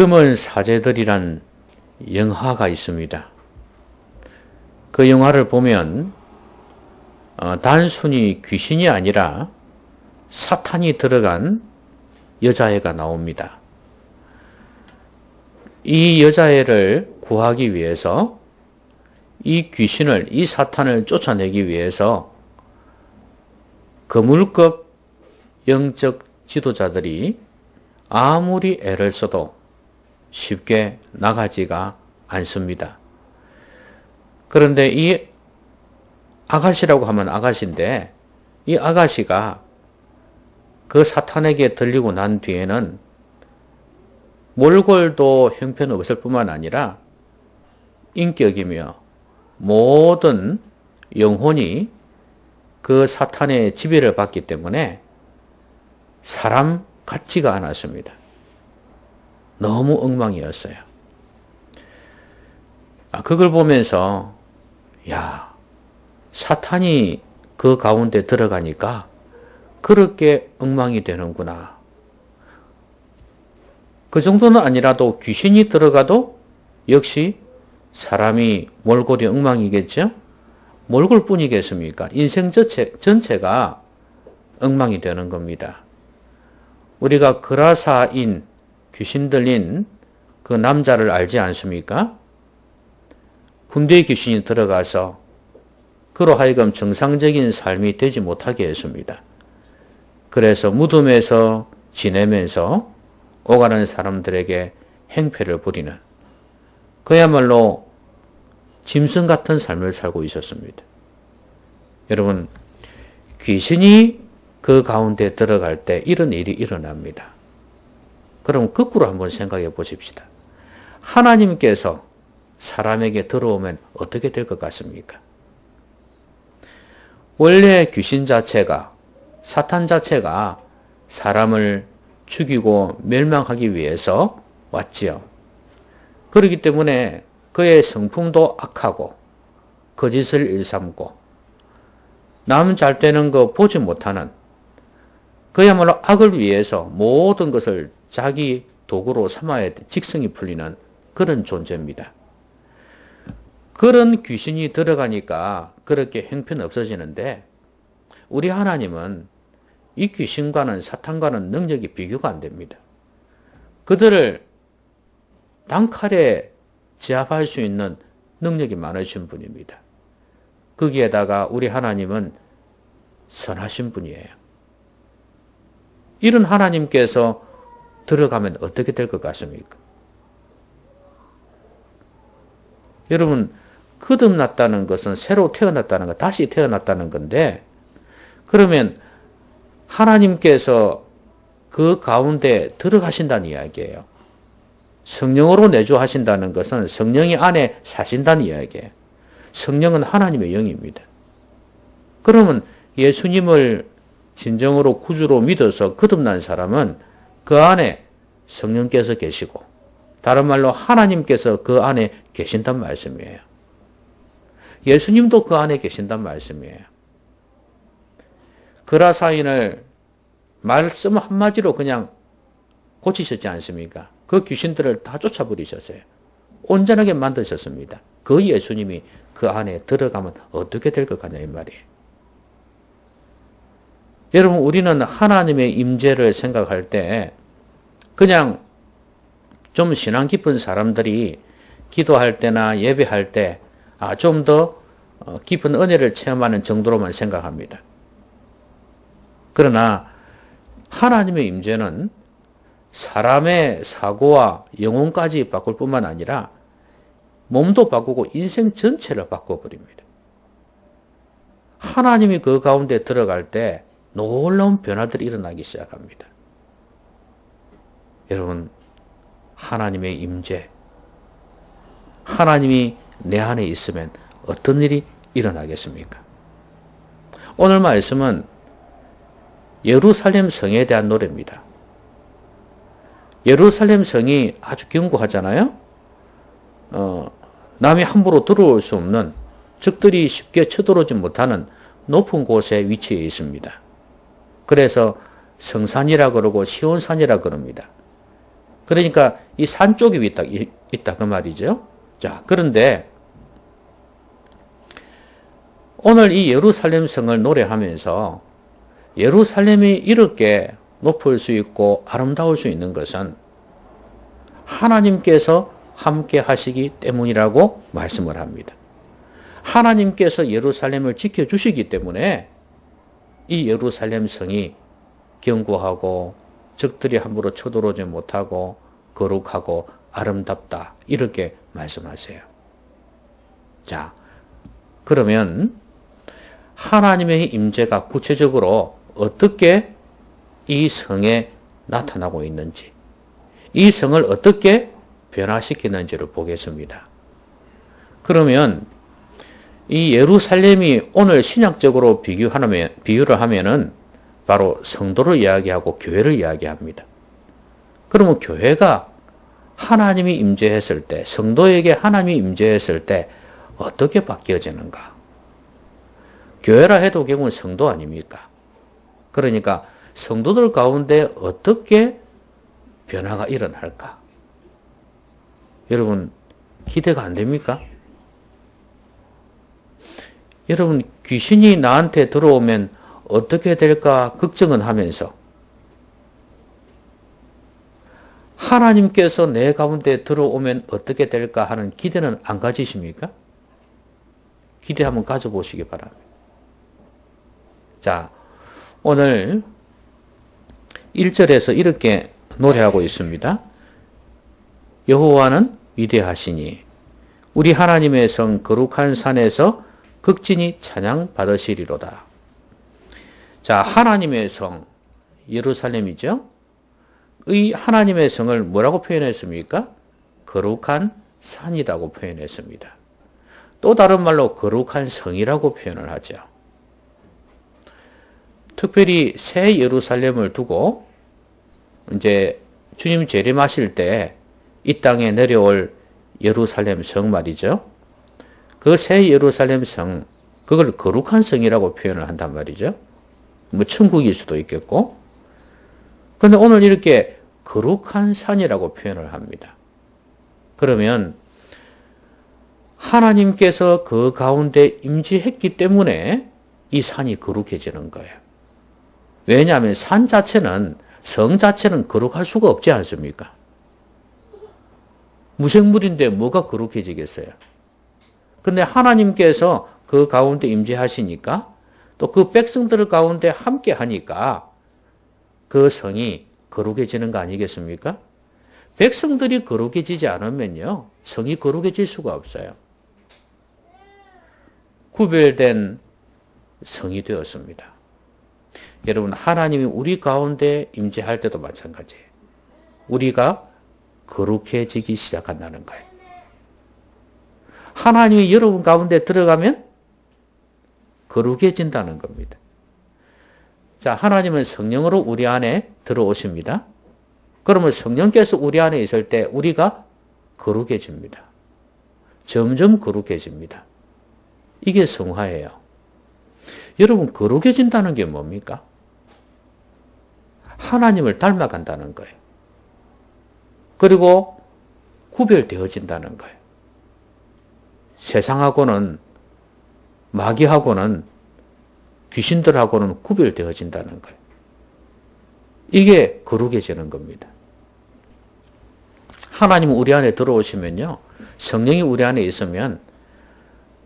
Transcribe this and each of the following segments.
금은 사제들이란 영화가 있습니다. 그 영화를 보면 단순히 귀신이 아니라 사탄이 들어간 여자애가 나옵니다. 이 여자애를 구하기 위해서 이 귀신을, 이 사탄을 쫓아내기 위해서 거물급 영적 지도자들이 아무리 애를 써도 쉽게 나가지가 않습니다. 그런데 이 아가씨라고 하면 아가씨인데, 이 아가씨가 그 사탄에게 들리고 난 뒤에는 몰골도 형편없을 뿐만 아니라 인격이며 모든 영혼이 그 사탄의 지배를 받기 때문에 사람 같지가 않았습니다. 너무 엉망이었어요. 그걸 보면서 야, 사탄이 그 가운데 들어가니까 그렇게 엉망이 되는구나. 그 정도는 아니라도 귀신이 들어가도 역시 사람이 몰골이 엉망이겠죠? 몰골뿐이겠습니까? 인생 전체가 엉망이 되는 겁니다. 우리가 그라사인, 귀신 들린 그 남자를 알지 않습니까? 군대에 귀신이 들어가서 그로 하여금 정상적인 삶이 되지 못하게 했습니다. 그래서 무덤에서 지내면서 오가는 사람들에게 행패를 부리는, 그야말로 짐승 같은 삶을 살고 있었습니다. 여러분, 귀신이 그 가운데 들어갈 때 이런 일이 일어납니다. 그럼 거꾸로 한번 생각해 보십시다. 하나님께서 사람에게 들어오면 어떻게 될 것 같습니까? 원래 귀신 자체가, 사탄 자체가 사람을 죽이고 멸망하기 위해서 왔지요. 그렇기 때문에 그의 성품도 악하고 거짓을 일삼고 남 잘 되는 거 보지 못하는, 그야말로 악을 위해서 모든 것을 자기 도구로 삼아야 직성이 풀리는 그런 존재입니다. 그런 귀신이 들어가니까 그렇게 형편없어지는데, 우리 하나님은 이 귀신과는, 사탄과는 능력이 비교가 안 됩니다. 그들을 단칼에 제압할 수 있는 능력이 많으신 분입니다. 거기에다가 우리 하나님은 선하신 분이에요. 이런 하나님께서 들어가면 어떻게 될 것 같습니까? 여러분, 거듭났다는 것은 새로 태어났다는 것, 다시 태어났다는 건데, 그러면 하나님께서 그 가운데 들어가신다는 이야기예요. 성령으로 내주하신다는 것은 성령이 안에 사신다는 이야기예요. 성령은 하나님의 영입니다. 그러면 예수님을 진정으로 구주로 믿어서 거듭난 사람은 그 안에 성령께서 계시고, 다른 말로 하나님께서 그 안에 계신단 말씀이에요. 예수님도 그 안에 계신단 말씀이에요. 그라사인을 말씀 한마디로 그냥 고치셨지 않습니까? 그 귀신들을 다 쫓아버리셨어요. 온전하게 만드셨습니다. 그 예수님이 그 안에 들어가면 어떻게 될 것 같냐 이 말이에요. 여러분, 우리는 하나님의 임재를 생각할 때 그냥 좀 신앙 깊은 사람들이 기도할 때나 예배할 때 좀 더 깊은 은혜를 체험하는 정도로만 생각합니다. 그러나 하나님의 임재는 사람의 사고와 영혼까지 바꿀 뿐만 아니라 몸도 바꾸고 인생 전체를 바꿔버립니다. 하나님이 그 가운데 들어갈 때 놀라운 변화들이 일어나기 시작합니다. 여러분, 하나님의 임재, 하나님이 내 안에 있으면 어떤 일이 일어나겠습니까? 오늘 말씀은 예루살렘 성에 대한 노래입니다. 예루살렘 성이 아주 견고하잖아요. 남이 함부로 들어올 수 없는, 적들이 쉽게 쳐들어오지 못하는 높은 곳에 위치해 있습니다. 그래서 성산이라 그러고 시온산이라 그럽니다. 그러니까 이 산 쪽이 있다 그 말이죠. 자, 그런데 오늘 이 예루살렘 성을 노래하면서 예루살렘이 이렇게 높을 수 있고 아름다울 수 있는 것은 하나님께서 함께 하시기 때문이라고 말씀을 합니다. 하나님께서 예루살렘을 지켜주시기 때문에 이 예루살렘 성이 견고하고 적들이 함부로 쳐들어오지 못하고 거룩하고 아름답다 이렇게 말씀하세요. 자, 그러면 하나님의 임재가 구체적으로 어떻게 이 성에 나타나고 있는지, 이 성을 어떻게 변화시키는지를 보겠습니다. 그러면 이 예루살렘이 오늘 신약적으로 비유를 하면은 바로 성도를 이야기하고 교회를 이야기합니다. 그러면 교회가 하나님이 임재했을 때, 성도에게 하나님이 임재했을 때 어떻게 바뀌어지는가? 교회라 해도 결국은 성도 아닙니까? 그러니까 성도들 가운데 어떻게 변화가 일어날까? 여러분 기대가 안 됩니까? 여러분 귀신이 나한테 들어오면 어떻게 될까 걱정은 하면서 하나님께서 내 가운데 들어오면 어떻게 될까 하는 기대는 안 가지십니까? 기대 한번 가져보시기 바랍니다. 자, 오늘 1절에서 이렇게 노래하고 있습니다. 여호와는 위대하시니 우리 하나님의 성 거룩한 산에서 극진히 찬양 받으시리로다. 자, 하나님의 성 예루살렘이죠. 이 하나님의 성을 뭐라고 표현했습니까? 거룩한 산이라고 표현했습니다. 또 다른 말로 거룩한 성이라고 표현을 하죠. 특별히 새 예루살렘을 두고 이제 주님 재림하실 때 이 땅에 내려올 예루살렘 성 말이죠. 그 새 예루살렘 성, 그걸 거룩한 성이라고 표현을 한단 말이죠. 뭐 천국일 수도 있겠고. 근데 오늘 이렇게 거룩한 산이라고 표현을 합니다. 그러면 하나님께서 그 가운데 임재했기 때문에 이 산이 거룩해지는 거예요. 왜냐하면 산 자체는, 성 자체는 거룩할 수가 없지 않습니까? 무생물인데 뭐가 거룩해지겠어요? 근데 하나님께서 그 가운데 임재하시니까 또 그 백성들 가운데 함께 하니까 그 성이 거룩해지는 거 아니겠습니까? 백성들이 거룩해지지 않으면요, 성이 거룩해질 수가 없어요. 구별된 성이 되었습니다. 여러분, 하나님이 우리 가운데 임재할 때도 마찬가지예요. 우리가 거룩해지기 시작한다는 거예요. 하나님이 여러분 가운데 들어가면 거룩해진다는 겁니다. 자, 하나님은 성령으로 우리 안에 들어오십니다. 그러면 성령께서 우리 안에 있을 때 우리가 거룩해집니다. 점점 거룩해집니다. 이게 성화예요. 여러분, 거룩해진다는 게 뭡니까? 하나님을 닮아간다는 거예요. 그리고 구별되어진다는 거예요. 세상하고는, 마귀하고는, 귀신들하고는 구별되어진다는 거예요. 이게 거룩해지는 겁니다. 하나님은 우리 안에 들어오시면요, 성령이 우리 안에 있으면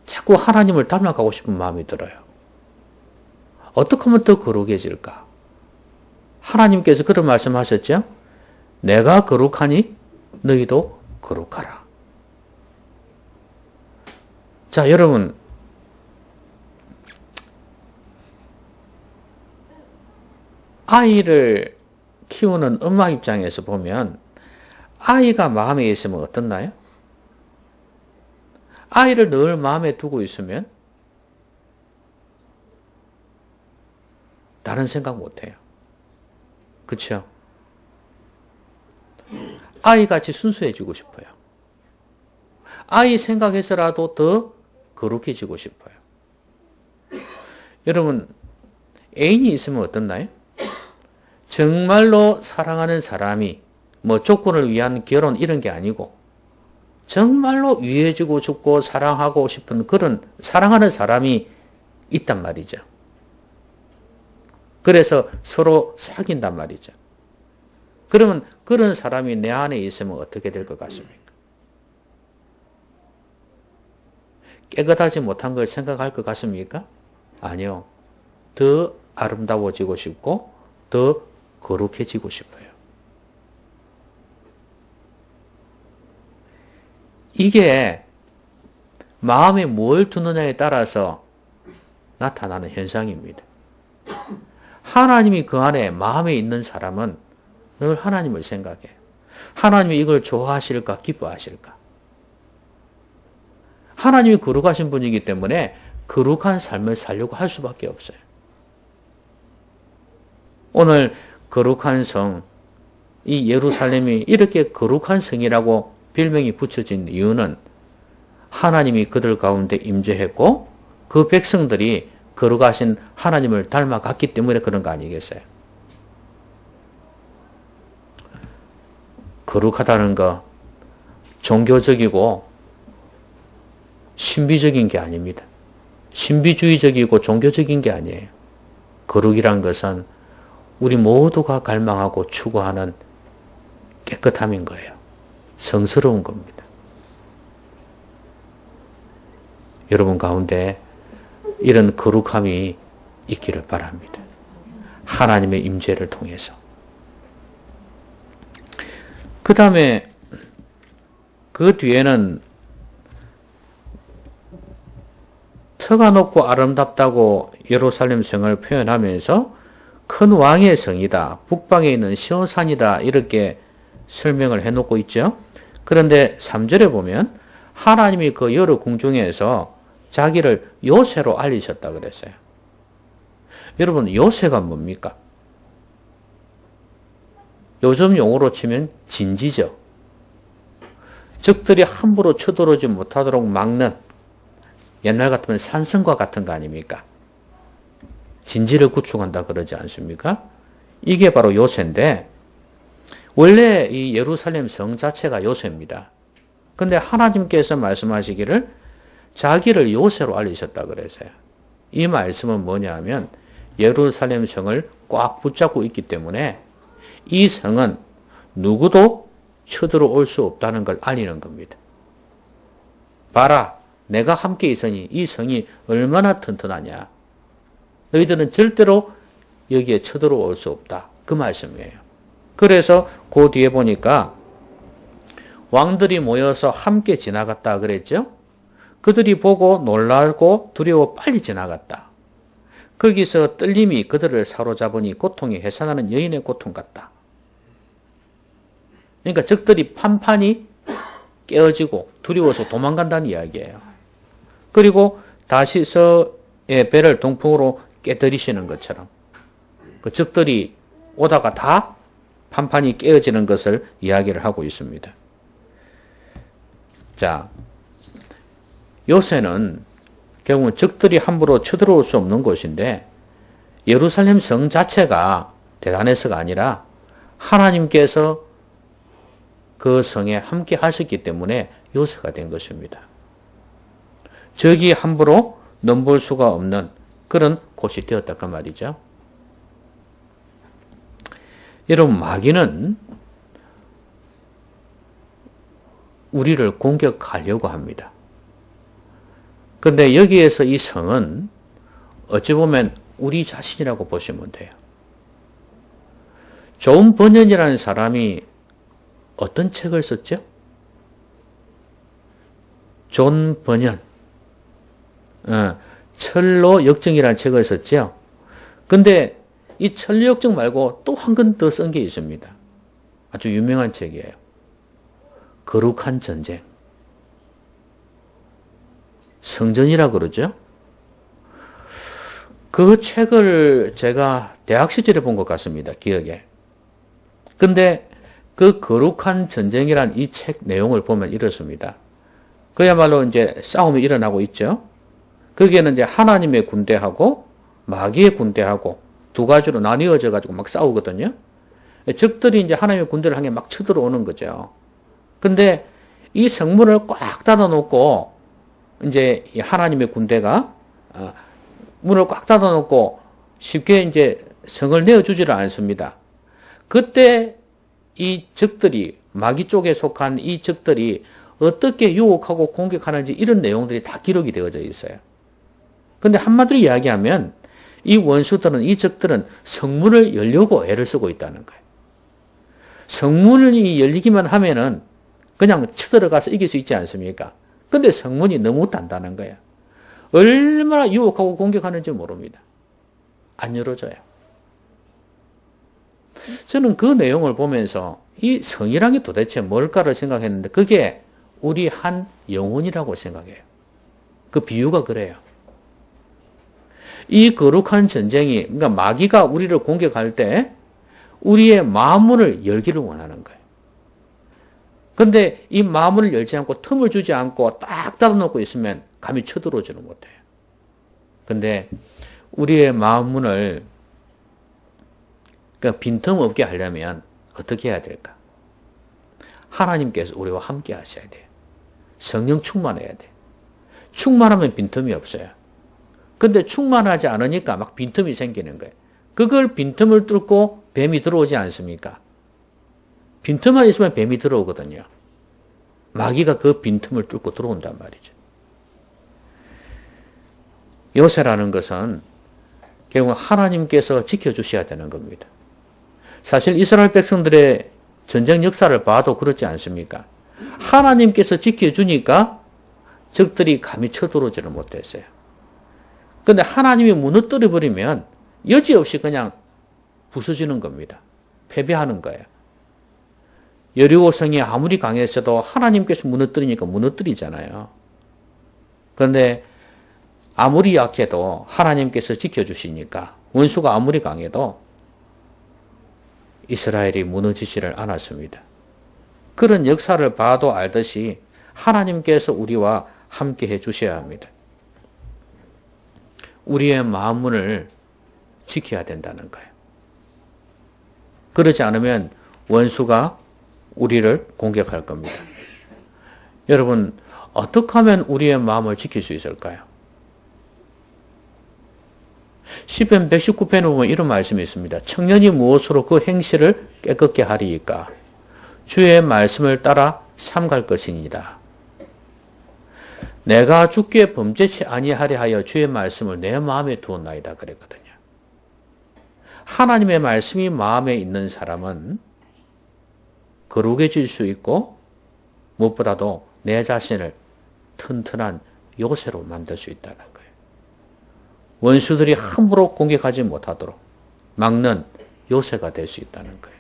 자꾸 하나님을 닮아가고 싶은 마음이 들어요. 어떻게 하면 더 거룩해질까? 하나님께서 그런 말씀하셨죠? 내가 거룩하니 너희도 거룩하라. 자, 여러분, 아이를 키우는 엄마 입장에서 보면 아이가 마음에 있으면 어떻나요? 아이를 늘 마음에 두고 있으면 다른 생각 못해요. 그렇죠? 아이같이 순수해지고 싶어요. 아이 생각해서라도 더 거룩해지고 싶어요. 여러분, 애인이 있으면 어떻나요? 정말로 사랑하는 사람이 뭐 조건을 위한 결혼 이런 게 아니고 정말로 위해지고 싶고 사랑하고 싶은 그런 사랑하는 사람이 있단 말이죠. 그래서 서로 사귄단 말이죠. 그러면 그런 사람이 내 안에 있으면 어떻게 될 것 같습니까? 깨끗하지 못한 걸 생각할 것 같습니까? 아니요. 더 아름다워지고 싶고 더 거룩해지고 싶어요. 이게 마음에 뭘 두느냐에 따라서 나타나는 현상입니다. 하나님이 그 안에 마음에 있는 사람은 늘 하나님을 생각해요. 하나님이 이걸 좋아하실까 기뻐하실까? 하나님이 거룩하신 분이기 때문에 거룩한 삶을 살려고 할 수밖에 없어요. 오늘 거룩한 성, 이 예루살렘이 이렇게 거룩한 성이라고 별명이 붙여진 이유는 하나님이 그들 가운데 임재했고 그 백성들이 거룩하신 하나님을 닮아갔기 때문에 그런 거 아니겠어요? 거룩하다는 거 종교적이고 신비적인 게 아닙니다. 신비주의적이고 종교적인 게 아니에요. 거룩이란 것은 우리 모두가 갈망하고 추구하는 깨끗함인 거예요. 성스러운 겁니다. 여러분 가운데 이런 거룩함이 있기를 바랍니다. 하나님의 임재를 통해서. 그 다음에 그 뒤에는 터가 높고 아름답다고 예루살렘 성을 표현하면서 큰 왕의 성이다. 북방에 있는 시온산이다. 이렇게 설명을 해놓고 있죠. 그런데 3절에 보면 하나님이 그 여러 궁중에서 자기를 요새로 알리셨다 그랬어요. 여러분 요새가 뭡니까? 요즘 용어로 치면 진지죠. 적들이 함부로 쳐들어오지 못하도록 막는 옛날 같으면 산성과 같은 거 아닙니까? 진지를 구축한다 그러지 않습니까? 이게 바로 요새인데 원래 이 예루살렘 성 자체가 요새입니다. 근데 하나님께서 말씀하시기를 자기를 요새로 알리셨다 그래서요. 이 말씀은 뭐냐 하면 예루살렘 성을 꽉 붙잡고 있기 때문에 이 성은 누구도 쳐들어올 수 없다는 걸 알리는 겁니다. 봐라, 내가 함께 있으니 이 성이 얼마나 튼튼하냐. 너희들은 절대로 여기에 쳐들어올 수 없다. 그 말씀이에요. 그래서 그 뒤에 보니까 왕들이 모여서 함께 지나갔다 그랬죠. 그들이 보고 놀라고 두려워 빨리 지나갔다. 거기서 떨림이 그들을 사로잡으니 고통이 해산하는 여인의 고통 같다. 그러니까 적들이 판판이 깨어지고 두려워서 도망간다는 이야기예요. 그리고 다시서의 배를 동풍으로 깨뜨리시는 것처럼 그 적들이 오다가 다 판판이 깨어지는 것을 이야기를 하고 있습니다. 자, 요새는 결국은 적들이 함부로 쳐들어올 수 없는 곳인데 예루살렘 성 자체가 대단해서가 아니라 하나님께서 그 성에 함께 하셨기 때문에 요새가 된 것입니다. 적이 함부로 넘볼 수가 없는 그런 곳이 되었다 그 말이죠. 여러분 마귀는 우리를 공격하려고 합니다. 그런데 여기에서 이 성은 어찌 보면 우리 자신이라고 보시면 돼요. 존 버년이라는 사람이 어떤 책을 썼죠? 존 버년 철로 역정이라는 책을 썼죠. 근데 이 철로 역정 말고 또 한 권 더 쓴 게 있습니다. 아주 유명한 책이에요. 거룩한 전쟁. 성전이라 그러죠. 그 책을 제가 대학 시절에 본 것 같습니다. 기억에. 근데 그 거룩한 전쟁이란 이 책 내용을 보면 이렇습니다. 그야말로 이제 싸움이 일어나고 있죠. 거기에는 이제 하나님의 군대하고 마귀의 군대하고 두 가지로 나뉘어져 가지고 막 싸우거든요. 적들이 이제 하나님의 군대를 향해 막 쳐들어오는 거죠. 근데 이 성문을 꽉 닫아놓고 이제 하나님의 군대가 문을 꽉 닫아놓고 쉽게 이제 성을 내어주지를 않습니다. 그때 이 적들이 마귀 쪽에 속한 이 적들이 어떻게 유혹하고 공격하는지 이런 내용들이 다 기록이 되어져 있어요. 근데 한마디로 이야기하면 이 원수들은 이 적들은 성문을 열려고 애를 쓰고 있다는 거예요. 성문이 열리기만 하면은 그냥 쳐들어가서 이길 수 있지 않습니까? 근데 성문이 너무 단단한 거예요. 얼마나 유혹하고 공격하는지 모릅니다. 안 열어져요. 저는 그 내용을 보면서 이 성이란 게 도대체 뭘까를 생각했는데 그게 우리 한 영혼이라고 생각해요. 그 비유가 그래요. 이 거룩한 전쟁이, 그러니까 마귀가 우리를 공격할 때 우리의 마음문을 열기를 원하는 거예요. 근데 이 마음문을 열지 않고 틈을 주지 않고 딱 닫아놓고 있으면 감히 쳐들어오지는 못해요. 근데 우리의 마음문을 그러니까 빈틈 없게 하려면 어떻게 해야 될까? 하나님께서 우리와 함께 하셔야 돼요. 성령 충만해야 돼요. 충만하면 빈틈이 없어요. 근데 충만하지 않으니까 막 빈틈이 생기는 거예요. 그걸 빈틈을 뚫고 뱀이 들어오지 않습니까? 빈틈만 있으면 뱀이 들어오거든요. 마귀가 그 빈틈을 뚫고 들어온단 말이죠. 요새라는 것은 결국 하나님께서 지켜주셔야 되는 겁니다. 사실 이스라엘 백성들의 전쟁 역사를 봐도 그렇지 않습니까? 하나님께서 지켜주니까 적들이 감히 쳐들어오지를 못했어요. 근데 하나님이 무너뜨려 버리면 여지없이 그냥 부서지는 겁니다. 패배하는 거예요. 여리고성이 아무리 강했어도 하나님께서 무너뜨리니까 무너뜨리잖아요. 그런데 아무리 약해도 하나님께서 지켜주시니까 원수가 아무리 강해도 이스라엘이 무너지지를 않았습니다. 그런 역사를 봐도 알듯이 하나님께서 우리와 함께 해주셔야 합니다. 우리의 마음문을 지켜야 된다는 거예요. 그렇지 않으면 원수가 우리를 공격할 겁니다. 여러분, 어떻게 하면 우리의 마음을 지킬 수 있을까요? 시편 119편에 보면 이런 말씀이 있습니다. 청년이 무엇으로 그 행실을 깨끗게 하리이까? 주의 말씀을 따라 삼갈 것이니라. 내가 주께 범죄치 아니하려 하여 주의 말씀을 내 마음에 두었나이다 그랬거든요. 하나님의 말씀이 마음에 있는 사람은 거룩해질 수 있고 무엇보다도 내 자신을 튼튼한 요새로 만들 수 있다는 거예요. 원수들이 함부로 공격하지 못하도록 막는 요새가 될 수 있다는 거예요.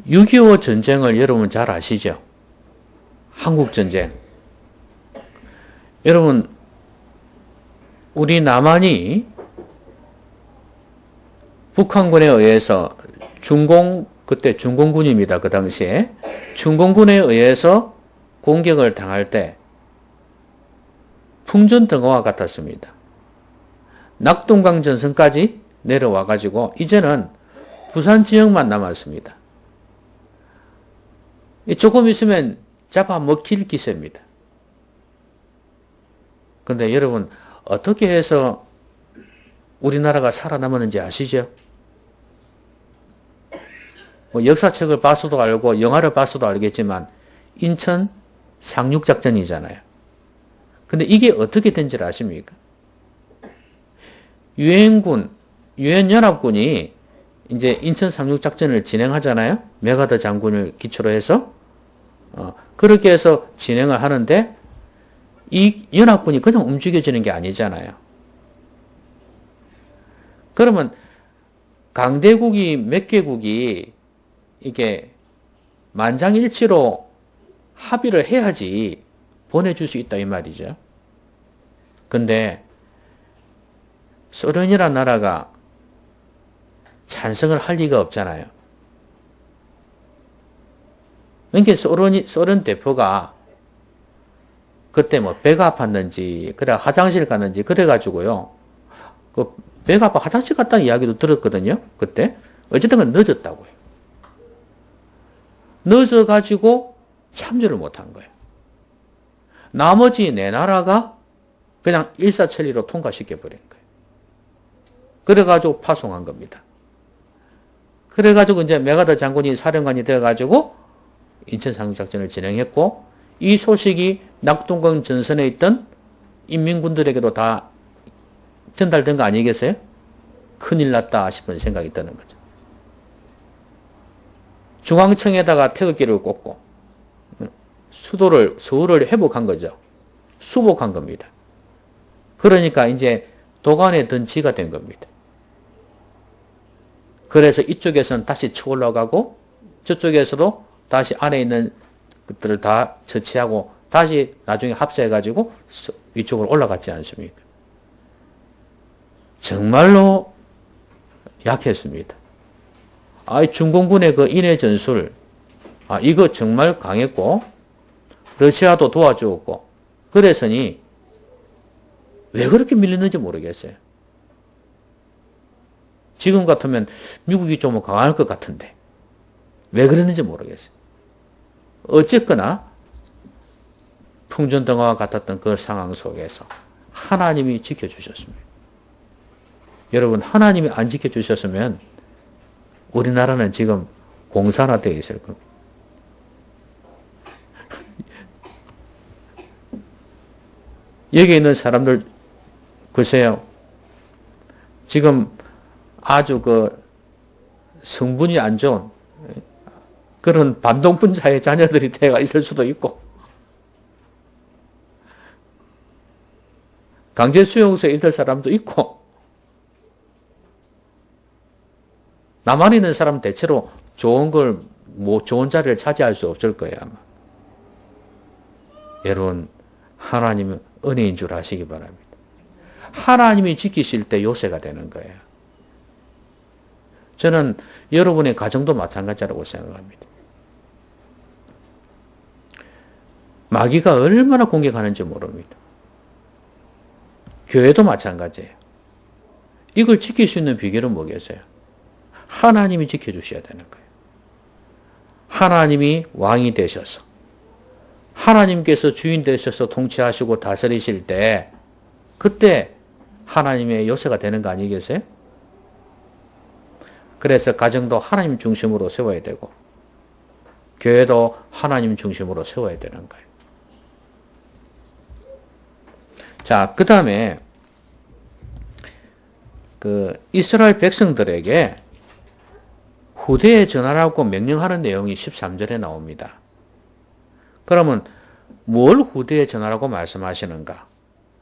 (6.25) 전쟁을 여러분 잘 아시죠? 한국전쟁. 여러분, 우리 남한이 북한군에 의해서 그때 중공군입니다. 그 당시에. 중공군에 의해서 공격을 당할 때 풍전등화와 같았습니다. 낙동강 전선까지 내려와가지고 이제는 부산 지역만 남았습니다. 조금 있으면 잡아먹힐 기세입니다. 그런데 여러분, 어떻게 해서 우리나라가 살아남았는지 아시죠? 역사책을 봤어도 알고 영화를 봤어도 알겠지만 인천 상륙작전이잖아요. 근데 이게 어떻게 된지를 아십니까? 유엔연합군이 이제 인천 상륙작전을 진행하잖아요. 메가더 장군을 기초로 해서 그렇게 해서 진행을 하는데 이 연합군이 그냥 움직여지는 게 아니잖아요. 그러면 강대국이 몇 개국이 이게 만장일치로 합의를 해야지 보내줄 수 있다 이 말이죠. 근데 소련이라는 나라가 찬성을 할 리가 없잖아요. 그러니까 소련 대표가 그때 뭐 배가 아팠는지, 그래 화장실 갔는지 그래가지고요. 그 배가 아파 화장실 갔다는 이야기도 들었거든요. 그때 어쨌든 건 늦었다고요. 늦어가지고 참여를 못한 거예요. 나머지 네 나라가 그냥 일사천리로 통과시켜버린 거예요. 그래가지고 파송한 겁니다. 그래가지고 이제 메가더 장군이 사령관이 되어가지고 인천 상륙작전을 진행했고, 이 소식이 낙동강 전선에 있던 인민군들에게도 다 전달된 거 아니겠어요? 큰일 났다 싶은 생각이 드는 거죠. 중앙청에다가 태극기를 꽂고 서울을 회복한 거죠. 수복한 겁니다. 그러니까 이제 도관의 던지가 된 겁니다. 그래서 이쪽에서는 다시 쳐 올라가고 저쪽에서도 다시 안에 있는 것들을 다 처치하고 다시 나중에 합세해가지고 위쪽으로 올라갔지 않습니까? 정말로 약했습니다. 중공군의 그 인해 전술, 이거 정말 강했고, 러시아도 도와주었고, 그랬으니, 왜 그렇게 밀렸는지 모르겠어요. 지금 같으면 미국이 좀 강할 것 같은데, 왜 그랬는지 모르겠어요. 어쨌거나, 풍전등화와 같았던 그 상황 속에서 하나님이 지켜주셨습니다. 여러분, 하나님이 안 지켜주셨으면 우리나라는 지금 공산화 되어 있을 겁니다. 여기 있는 사람들, 글쎄요, 지금 아주 성분이 안 좋은 그런 반동분자의 자녀들이 대가 있을 수도 있고, 강제수용소에 있을 사람도 있고, 남한에 있는 사람은 대체로 좋은 자리를 차지할 수 없을 거예요, 아마. 여러분, 하나님은 은혜인 줄 아시기 바랍니다. 하나님이 지키실 때 요새가 되는 거예요. 저는 여러분의 가정도 마찬가지라고 생각합니다. 마귀가 얼마나 공격하는지 모릅니다. 교회도 마찬가지예요. 이걸 지킬 수 있는 비결은 뭐겠어요? 하나님이 지켜주셔야 되는 거예요. 하나님이 왕이 되셔서, 하나님께서 주인 되셔서 통치하시고 다스리실 때, 그때 하나님의 요새가 되는 거 아니겠어요? 그래서 가정도 하나님 중심으로 세워야 되고, 교회도 하나님 중심으로 세워야 되는 거예요. 자, 그 다음에, 이스라엘 백성들에게 후대에 전하라고 명령하는 내용이 13절에 나옵니다. 그러면 뭘 후대에 전하라고 말씀하시는가?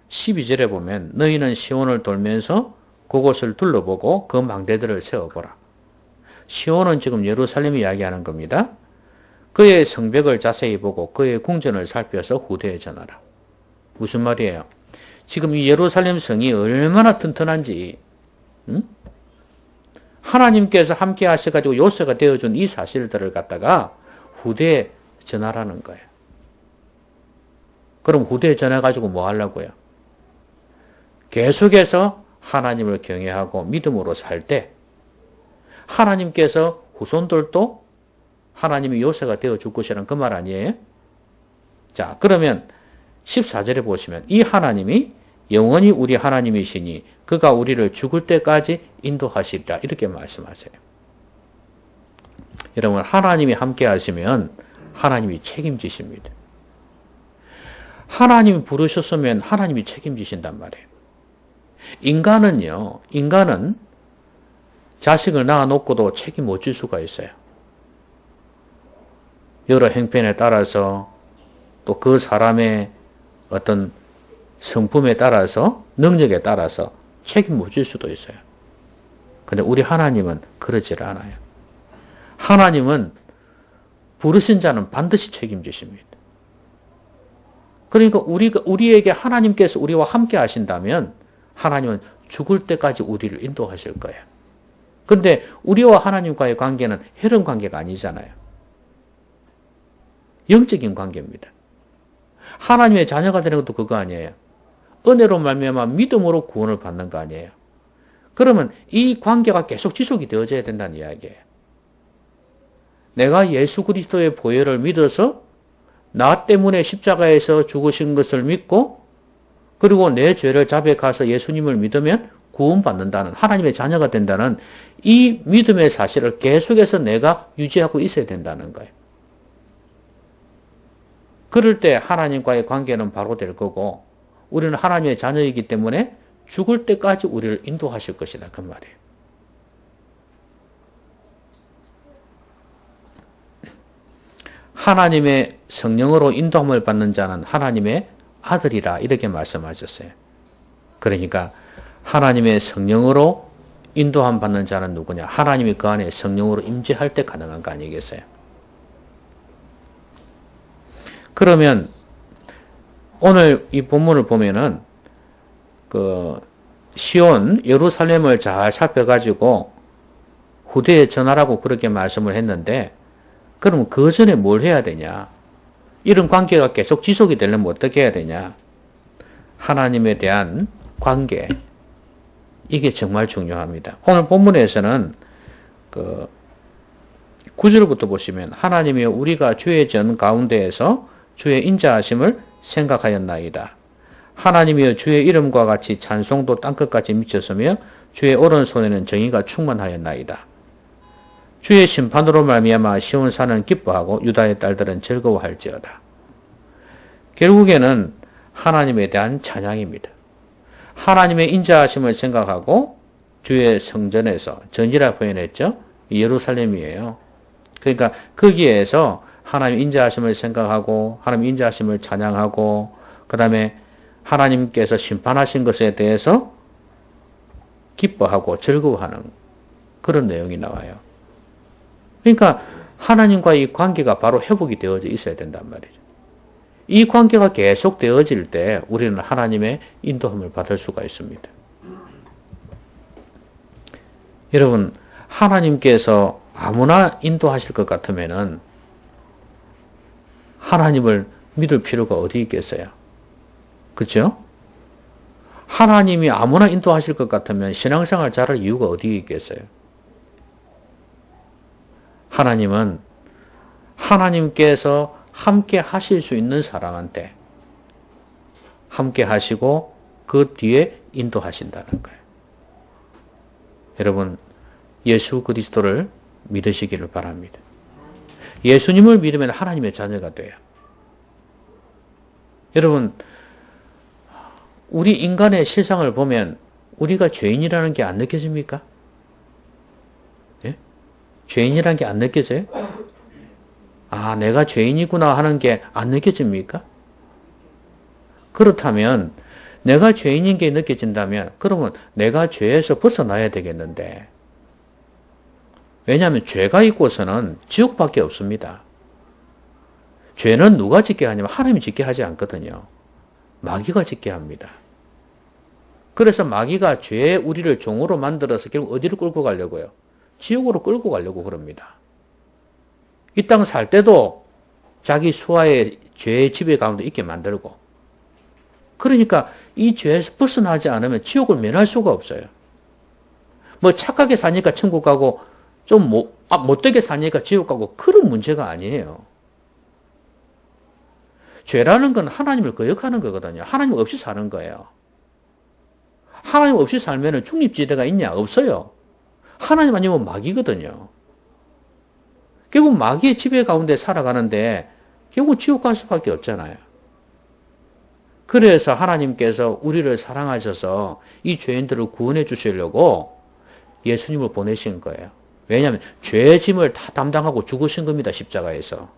12절에 보면 너희는 시온을 돌면서 그곳을 둘러보고 그 망대들을 세워보라. 시온은 지금 예루살렘 이야기하는 겁니다. 그의 성벽을 자세히 보고 그의 궁전을 살펴서 후대에 전하라. 무슨 말이에요? 지금 이 예루살렘 성이 얼마나 튼튼한지, 하나님께서 함께 하셔가지고 요새가 되어준 이 사실들을 갖다가 후대에 전하라는 거예요. 그럼 후대에 전해가지고 뭐 하려고요? 계속해서 하나님을 경외하고 믿음으로 살 때 하나님께서 후손들도 하나님의 요새가 되어줄 것이라는 그 말 아니에요? 자, 그러면 14절에 보시면 이 하나님이 영원히 우리 하나님이시니 그가 우리를 죽을 때까지 인도하시리라 이렇게 말씀하세요. 여러분, 하나님이 함께 하시면 하나님이 책임지십니다. 하나님이 부르셨으면 하나님이 책임지신단 말이에요. 인간은 자식을 낳아놓고도 책임 못 질 수가 있어요. 여러 행편에 따라서 또 그 사람의 어떤 성품에 따라서 능력에 따라서 책임 못 질 수도 있어요. 근데 우리 하나님은 그러질 않아요. 하나님은 부르신 자는 반드시 책임지십니다. 그러니까 우리에게 하나님께서 우리와 함께 하신다면 하나님은 죽을 때까지 우리를 인도하실 거예요. 근데 우리와 하나님과의 관계는 혈연 관계가 아니잖아요. 영적인 관계입니다. 하나님의 자녀가 되는 것도 그거 아니에요. 은혜로 말미암아 믿음으로 구원을 받는 거 아니에요. 그러면 이 관계가 계속 지속이 되어져야 된다는 이야기예요. 내가 예수 그리스도의 보혈을 믿어서 나 때문에 십자가에서 죽으신 것을 믿고 그리고 내 죄를 자백해서 예수님을 믿으면 구원받는다는 하나님의 자녀가 된다는 이 믿음의 사실을 계속해서 내가 유지하고 있어야 된다는 거예요. 그럴 때 하나님과의 관계는 바로 될 거고 우리는 하나님의 자녀이기 때문에 죽을 때까지 우리를 인도하실 것이다. 그 말이에요. 하나님의 성령으로 인도함을 받는 자는 하나님의 아들이라 이렇게 말씀하셨어요. 그러니까 하나님의 성령으로 인도함 받는 자는 누구냐? 하나님이 그 안에 성령으로 임재할 때 가능한 거 아니겠어요? 그러면 오늘 이 본문을 보면은 그 시온 예루살렘을 잘 살펴가지고 후대에 전하라고 그렇게 말씀을 했는데 그럼 그 전에 뭘 해야 되냐? 이런 관계가 계속 지속이 되려면 어떻게 해야 되냐? 하나님에 대한 관계. 이게 정말 중요합니다. 오늘 본문에서는 그 9절부터 보시면 하나님이 우리가 죄의 전 가운데에서 주의 인자하심을 생각하였나이다. 하나님이여 주의 이름과 같이 찬송도 땅끝까지 미쳤으며 주의 오른손에는 정의가 충만하였나이다. 주의 심판으로 말미암아 시온산은 기뻐하고 유다의 딸들은 즐거워할지어다. 결국에는 하나님에 대한 찬양입니다. 하나님의 인자하심을 생각하고 주의 성전에서 전이라 표현했죠. 예루살렘이에요. 그러니까 거기에서 하나님 인자하심을 생각하고 하나님 인자하심을 찬양하고 그 다음에 하나님께서 심판하신 것에 대해서 기뻐하고 즐거워하는 그런 내용이 나와요. 그러니까 하나님과 이 관계가 바로 회복이 되어져 있어야 된단 말이죠. 이 관계가 계속 되어질 때 우리는 하나님의 인도함을 받을 수가 있습니다. 여러분, 하나님께서 아무나 인도하실 것 같으면은 하나님을 믿을 필요가 어디 있겠어요? 그렇죠? 하나님이 아무나 인도하실 것 같으면 신앙생활 잘할 이유가 어디 있겠어요? 하나님은 하나님께서 함께 하실 수 있는 사람한테 함께 하시고 그 뒤에 인도하신다는 거예요. 여러분, 예수 그리스도를 믿으시기를 바랍니다. 예수님을 믿으면 하나님의 자녀가 돼요. 여러분, 우리 인간의 실상을 보면 우리가 죄인이라는 게 안 느껴집니까? 예? 죄인이라는 게 안 느껴져요? 아, 내가 죄인이구나 하는 게 안 느껴집니까? 그렇다면 내가 죄인인 게 느껴진다면 그러면 내가 죄에서 벗어나야 되겠는데 왜냐하면 죄가 있고서는 지옥밖에 없습니다. 죄는 누가 짓게 하냐면 하나님이 짓게 하지 않거든요. 마귀가 짓게 합니다. 그래서 마귀가 죄의 우리를 종으로 만들어서 결국 어디로 끌고 가려고요? 지옥으로 끌고 가려고 그럽니다. 이 땅 살 때도 자기 수하의 죄의 지배 가운데 있게 만들고 그러니까 이 죄에서 벗어나지 않으면 지옥을 면할 수가 없어요. 뭐 착하게 사니까 천국 가고 좀 못되게 사니까 지옥 가고 그런 문제가 아니에요. 죄라는 건 하나님을 거역하는 거거든요. 하나님 없이 사는 거예요. 하나님 없이 살면 중립지대가 있냐? 없어요. 하나님 아니면 마귀거든요. 결국 마귀의 지배 가운데 살아가는데 결국 지옥 갈 수밖에 없잖아요. 그래서 하나님께서 우리를 사랑하셔서 이 죄인들을 구원해 주시려고 예수님을 보내신 거예요. 왜냐하면 죄의 짐을 다 담당하고 죽으신 겁니다. 십자가에서.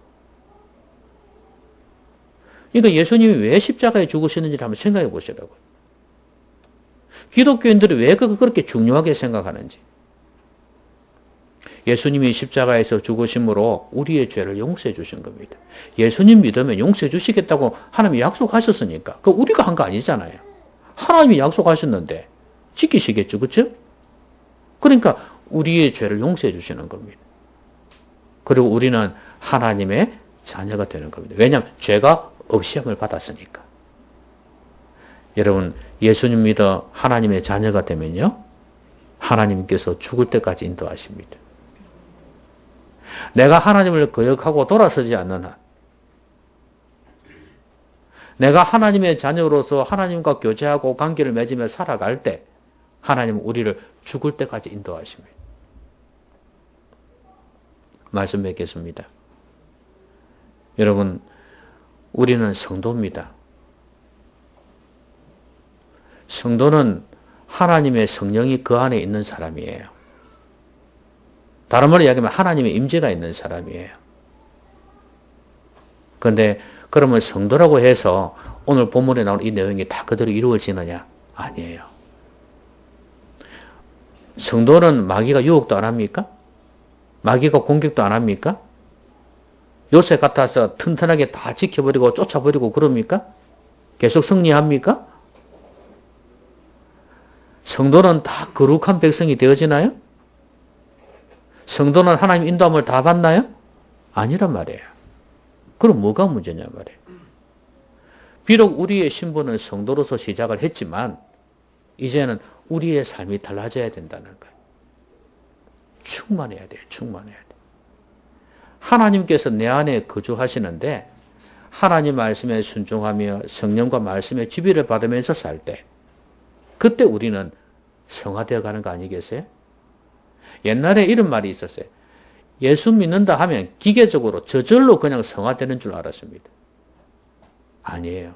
그러니까 예수님이 왜 십자가에 죽으셨는지 한번 생각해 보시라고요. 기독교인들이 왜 그렇게 중요하게 생각하는지. 예수님이 십자가에서 죽으심으로 우리의 죄를 용서해 주신 겁니다. 예수님 믿으면 용서해 주시겠다고 하나님이 약속하셨으니까. 그 우리가 한 거 아니잖아요. 하나님이 약속하셨는데 지키시겠죠. 그렇죠? 그러니까 우리의 죄를 용서해 주시는 겁니다. 그리고 우리는 하나님의 자녀가 되는 겁니다. 왜냐하면 죄가 시험을 받았으니까. 여러분, 예수님 믿어 하나님의 자녀가 되면요, 하나님께서 죽을 때까지 인도하십니다. 내가 하나님을 거역하고 돌아서지 않는 한, 내가 하나님의 자녀로서 하나님과 교제하고 관계를 맺으며 살아갈 때 하나님은 우리를 죽을 때까지 인도하십니다. 말씀 맺겠습니다. 여러분, 우리는 성도입니다. 성도는 하나님의 성령이 그 안에 있는 사람이에요. 다른 말로 이야기하면 하나님의 임재가 있는 사람이에요. 그런데 그러면 성도라고 해서 오늘 본문에 나온 이 내용이 다 그대로 이루어지느냐? 아니에요. 성도는 마귀가 유혹도 안 합니까? 마귀가 공격도 안 합니까? 요새 같아서 튼튼하게 다 지켜버리고 쫓아버리고 그럽니까? 계속 승리합니까? 성도는 다 거룩한 백성이 되어지나요? 성도는 하나님 인도함을 다 받나요? 아니란 말이에요. 그럼 뭐가 문제냐 말이에요. 비록 우리의 신분은 성도로서 시작을 했지만 이제는 우리의 삶이 달라져야 된다는 거예요. 충만해야 돼요. 충만해야 돼요. 하나님께서 내 안에 거주하시는데 하나님 말씀에 순종하며 성령과 말씀의 지배를 받으면서 살 때 그때 우리는 성화되어 가는 거 아니겠어요? 옛날에 이런 말이 있었어요. 예수 믿는다 하면 기계적으로 저절로 그냥 성화되는 줄 알았습니다. 아니에요.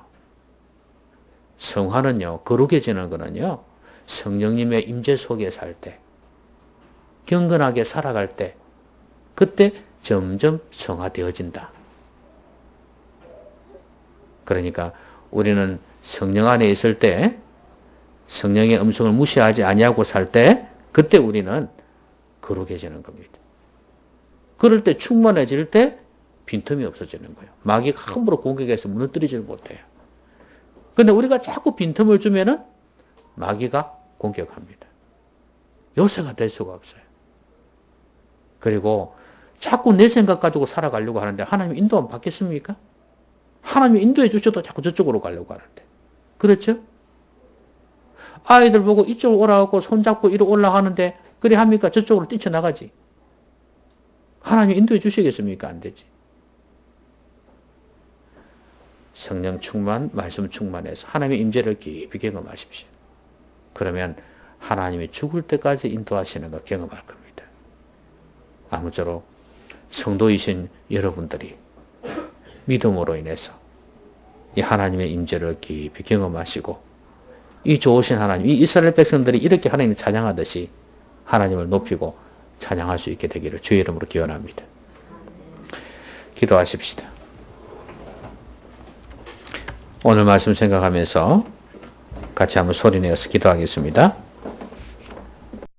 성화는요, 거룩해지는 거는요, 성령님의 임재 속에 살 때, 경건하게 살아갈 때, 그때 점점 성화되어진다. 그러니까 우리는 성령 안에 있을 때, 성령의 음성을 무시하지 아니하고 살 때, 그때 우리는 거룩해지는 겁니다. 그럴 때 충만해질 때 빈틈이 없어지는 거예요. 마귀가 함부로 공격해서 무너뜨리지를 못해요. 그런데 우리가 자꾸 빈틈을 주면은 마귀가 공격합니다. 요새가 될 수가 없어요. 그리고 자꾸 내 생각 가지고 살아가려고 하는데 하나님 인도하면 받겠습니까? 하나님이 인도해 주셔도 자꾸 저쪽으로 가려고 하는데. 그렇죠? 아이들 보고 이쪽으로 오라고 손잡고 이리 올라가는데 그래 합니까? 저쪽으로 뛰쳐나가지. 하나님 인도해 주시겠습니까? 안 되지. 성령 충만, 말씀 충만해서 하나님의 임재를 깊이 경험하십시오. 그러면 하나님이 죽을 때까지 인도하시는 걸 경험할 겁니다. 아무쪼록 성도이신 여러분들이 믿음으로 인해서 이 하나님의 임재를 깊이 경험하시고 이 좋으신 하나님, 이 이스라엘 백성들이 이렇게 하나님을 찬양하듯이 하나님을 높이고 찬양할 수 있게 되기를 주의 이름으로 기원합니다. 기도하십시다. 오늘 말씀 생각하면서 같이 한번 소리내어서 기도하겠습니다.